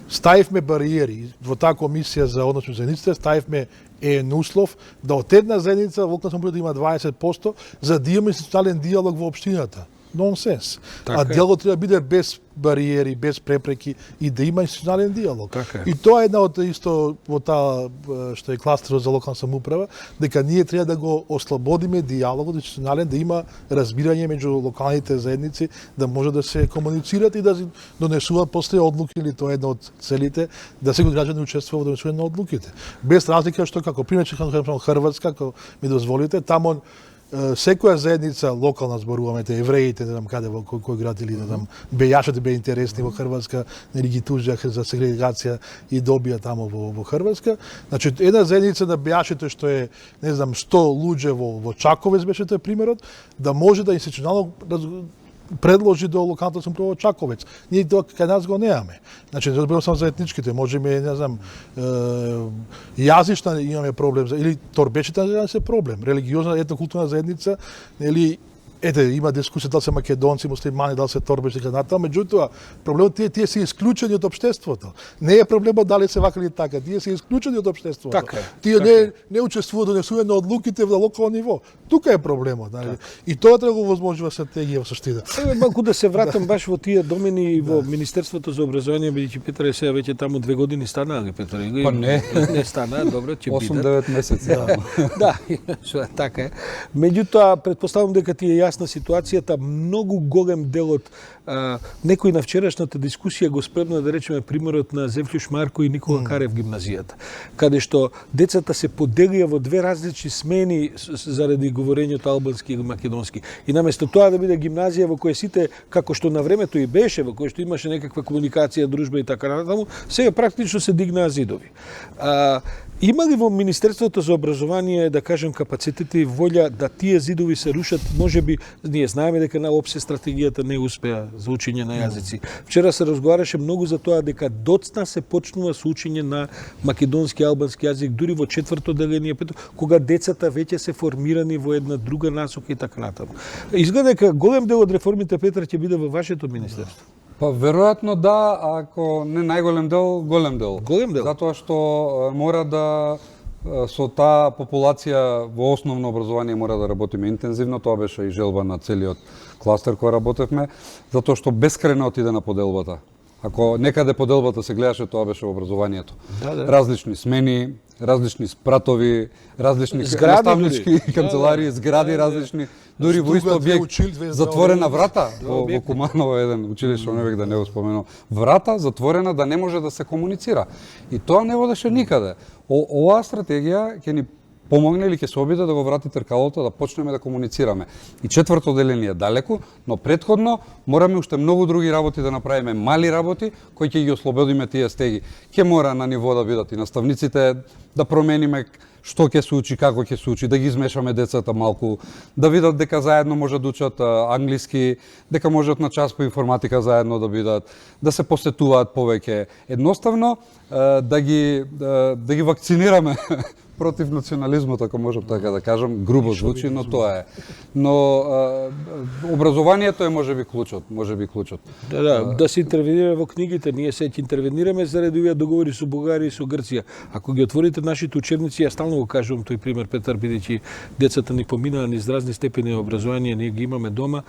[SPEAKER 3] ставивме бариери. Во таа комисија за односи со заедниците ставивме еден услов да од една заедница локална самоуправа да има 20% за да има институционален диалог во општината. Нонсенс. А диалогот треба да биде без бариери, без препреки и да има институционален диалог. И тоа е една од исто во таа што е кластерот за локална самоуправа, дека ние треба да го ослободиме диалогот институционален, да има разбирање меѓу локалните заедници, да може да се комуницират и да донесуваат после одлуки, или тоа е една од целите, да секој граѓанин учествува во донесување на одлуките. Без разлика што како пример Хрватска, ако ми дозволите, таму секоја заедница локална зборуваме, евреите, не знам каде во кој град или не знам, бејашите беа интересни во Хрватска, нели ги тужеа за сегрегација и добија таму во Хрватска. Значи една заедница на бејашите што е, не знам, 100 луѓе во Чаковец беше тој примерот, да може да институционално предложи до локалната самоуправа Чаковец. Ние тоа кај нас го немаме. Значи, да зборувам само за етничките, можеме, не знам, јазична имаме проблем, или торбечите не се проблем. Религиозна етнокултурна заедница, нели, ете, има дискусија дали се македонци, муслимани, дали се торбечи, каната, меѓутоа, проблемот тие се исклучени од општеството. Не е проблемот дали се вака или така, тие се исклучени од општеството.
[SPEAKER 2] Така,
[SPEAKER 3] тие не учествуваат донесување на одлуките на локално ниво. Тука е проблемот, нали? И тоа треба да го возможува стратегија во суштина.
[SPEAKER 2] Еве малку да се вратам баш во тие домени во Министерството за образование, бидејќи Петар сега веќе таму 2 години станаа, Петар?
[SPEAKER 1] Па не.
[SPEAKER 2] Не станаа, добро, ќе
[SPEAKER 1] бидат. 8-9 месеци.
[SPEAKER 2] Да, така е. Меѓутоа, претпоставам дека ти е јасна ситуацијата, многу голем дел од некој на вчерашната дискусија го спремна да речеме примерот на Земфлюш Марко и Никола Карев гимназијата, каде што децата се поделија во две различни смени заради говорењето албански и македонски. И наместо тоа да биде гимназија во која сите, како што на времето и беше, во која што имаше некаква комуникација, дружба и така натаму, сега практично се дигнаа зидови. Има ли во Министерството за образование, да кажем, капацитет и волја да тие зидови се рушат? Можеби, ние знаеме дека на ОПСЕ стратегијата не успеа за учење на јазици. Вчера се разговараше многу за тоа дека доцна се почнува со учење на македонски и албански јазик, дури во 4-то деление, кога децата веќе се формирани во една друга насока и така натаму. Изгледа дека голем дел од реформите, Петар, ќе биде во вашето министерство.
[SPEAKER 1] Па веројатно да, ако не најголем дел, голем дел.
[SPEAKER 2] Голем дел.
[SPEAKER 1] Затоа што мора да со таа популација во основно образование мора да работиме интензивно, тоа беше и желба на целиот кластер кој работевме, затоа што бескрајно отиде на поделбата. Ако некаде поделбата се гледаше, тоа беше во образованието. Различни смени, различни спратови, различни наставнички канцеларии, згради различни, дури во исто објект, затворена врата во Куманово еден училиште, не век да не го споменувам. Врата затворена да не може да се комуницира. И тоа не водеше никаде. Оваа стратегија ќе ни помогне или ќе се обиде да го врати тркалото, да почнеме да комуницираме. И четврто деление е далеку, но претходно мораме уште многу други работи да направиме, мали работи кои ќе ги ослободиме тие стеги. Ќе мора на ниво да бидат и наставниците да промениме што ќе се учи, како ќе се учи, да ги измешаме децата малку, да видат дека заедно можат да учат англиски, дека можат на час по информатика заедно да бидат, да се посетуваат повеќе. Едноставно да ги вакцинираме против национализмот, ако можам така да кажам, грубо звучи, но тоа е. Но образованието е можеби клучот,
[SPEAKER 2] Да се интервенира во книгите, ние се ќе интервенираме заради овие договори со Бугарија и со Грција. Ако ги отворите нашите учебници, ја стално го кажувам тој пример, Петар, бидејќи децата ни поминаа низ разни степени на образование, ние ги имаме дома,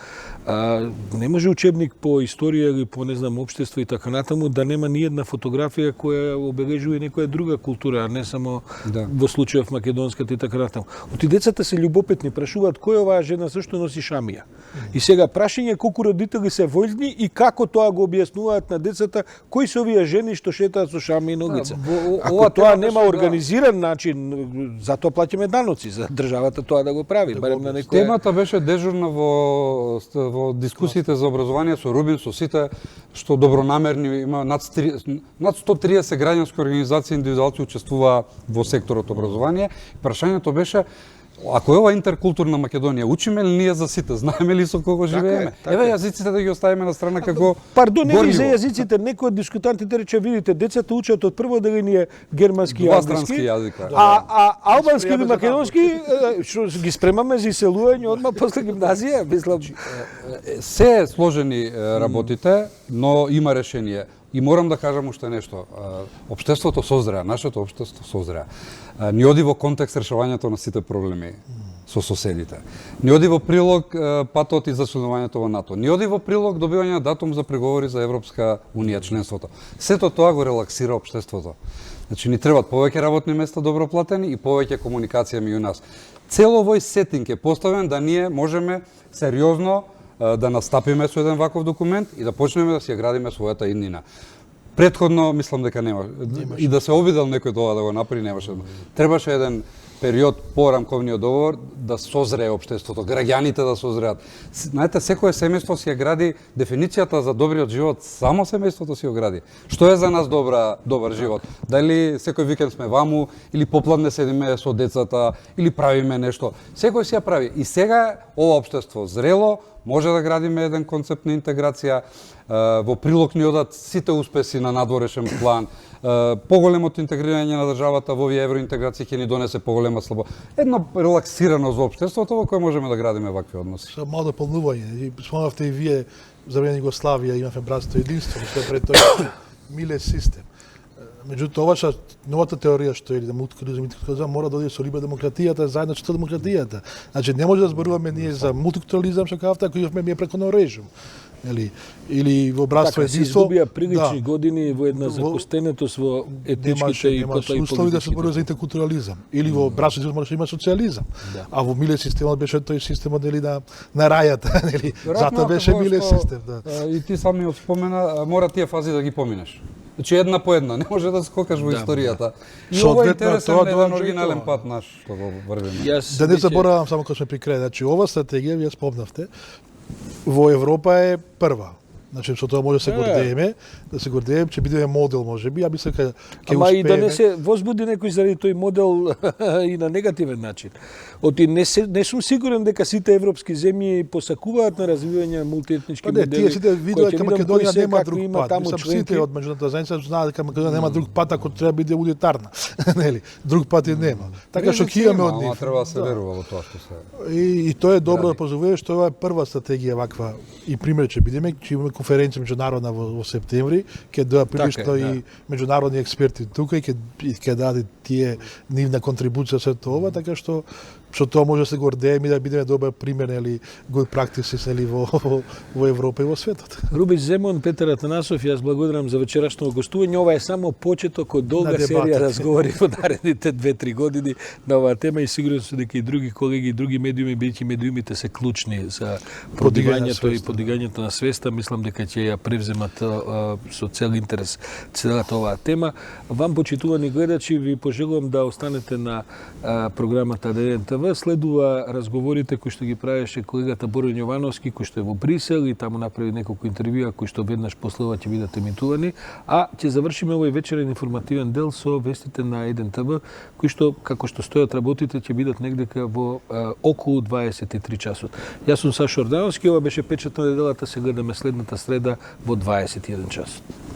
[SPEAKER 2] не може учебник по историја или по, не знам, општество и така натаму да нема ни една фотографија која обележува некоја друга култура, а не само во случајов македонската и така натаму. Оти децата се љубопитни, прашуваат кој е оваа жена, зашто носи шамија. И сега прашање колку родители се вољни и како тоа го објаснуваат на децата кои се овие жени што шетаат со шами и ногица. Ако тоа нема организиран начин, затоа плаќаме даноци за државата тоа да го прави, барем на некоја.
[SPEAKER 1] Темата беше дежурна во дискусиите за образование со Рубин, со сите што добронамерни, има над 130 граѓански организации индивидуалци учествуваа во секторот образование. Прашањето беше, ако е ова интеркултурна Македонија, учиме ли ние за сите? Знаеме ли со кого живееме? Еве јазиците да ги оставиме на страна како
[SPEAKER 2] Пардон, не за јазиците, некој од дискутантите рече, видите, децата учат од прво деление германски и англиски, а албански или македонски што ги спремаме за иселување одма после гимназија, мислам.
[SPEAKER 1] Се сложени работите, но има решение. И морам да кажам уште нешто. Општеството созреа, нашето општество созреа. Не оди во контекст решавањето на сите проблеми со соседите. Не оди во прилог патот и за членувањето во НАТО. Не оди во прилог добивање на датум за преговори за Европска унија, членството. Сето тоа го релаксира општеството. Значи, ни требат повеќе работни места добро платени и повеќе комуникација меѓу нас. Цел овој сетинг е поставен да ние можеме сериозно да настапиме со еден ваков документ и да почнеме да си ја градиме својата иднина. Предходно, мислам дека немаше. И да се обидел некој тоа да го направи, немаше. Требаше еден период по рамковниот договор да созрее општеството, граѓаните да созреат. Знаете, секое семејство си ја гради дефиницијата за добриот живот, само семејството си ја гради. Што е за нас добар живот? Дали секој викенд сме ваму, или попладне седиме со децата, или правиме нешто. Секој си ја прави. И сега ова општество зрело, може да градиме еден концепт на интеграција, во прилог ни одат сите успеси на надворешен план, поголемото интегрирање на државата во овие евроинтеграции ќе ни донесе поголема слобода. Едно релаксирано за општеството во кое можеме да градиме вакви односи.
[SPEAKER 3] Со мало дополнување, спомнавте и вие за време Југославија имавме братство и единство, што е пред тој миле систем. Меѓутоа, новата теорија што е да мултикултурализам мора да оди со демократијата, заедно со демократијата. Значи не може да зборуваме ние за мултикултурализам што кажавте, ако имавме ние преко режим. Или во братство единство.
[SPEAKER 2] Така се изгубија прилични години во една закостенетост во етничките и потоа и
[SPEAKER 3] услови да се зборува за интеркултурализам. Или во братство единство можеше да има социјализам. А во миле системот беше тој системот на рајата, нели? Затоа беше миле систем,
[SPEAKER 1] И ти сам ми спомена, мора тие фази да ги поминеш. Значи една по една, не може да скокаш во историјата. И ова е интересен еден оригинален пат наш што го врвиме.
[SPEAKER 3] Да не заборавам само кога сме при крај, значи ова стратегија вие спомнавте во Европа е прва. Значи, со тоа може да се гордееме, ќе бидеме модел, можеби, а мислам ќе успееме.
[SPEAKER 2] Ама и да не се возбуди некој заради тој модел и на негативен начин. Оти не сум сигурен дека сите европски земји посакуваат на развивање на мултиетнички модели.
[SPEAKER 3] Тие сите видоа дека Македонија нема друг пат. Мислам, сите од меѓународната заедница знаат дека Македонија нема друг пат ако треба биде унитарна. Нели? Друг пат и нема. Така што ќе имаме од нив.
[SPEAKER 1] Треба да се верува во тоа што се.
[SPEAKER 3] И тоа е добро да позовеш што ова е прва стратегија ваква и пример ќе бидеме, ќе имаме конференција меѓународна во септември, ќе доа прилично и меѓународни експерти тука и ќе дадат тие нивна контрибуција со тоа, така што што тоа може да се гордееме и да бидеме добар пример или good practices или во Европа и во светот.
[SPEAKER 2] Рубин Земун, Петар Атанасов, јас благодарам за вечерашното гостување. Ова е само почеток од долга серија разговори во наредните 2-3 години на оваа тема и сигурен сум дека и други колеги и други медиуми, бидејќи медиумите се клучни за продвигањето и подигањето на свеста, мислам дека ќе ја превземат со цел интерес целата оваа тема. Вам, почитувани гледачи, ви пожелувам да останете на програмата ДН ТВ. Следува разговорите кои што ги правеше колегата Борин Јовановски, кој што е во Брисел и таму направи неколку интервјуа кои што веднаш после ова ќе бидат емитувани, а ќе завршиме овој вечерен информативен дел со вестите на ЕДН ТВ, кои што, како што стојат работите, ќе бидат негдека во околу 23 часот. Јас сум Сашо Ордановски, ова беше печат на неделата, се гледаме следната среда во 21 часот.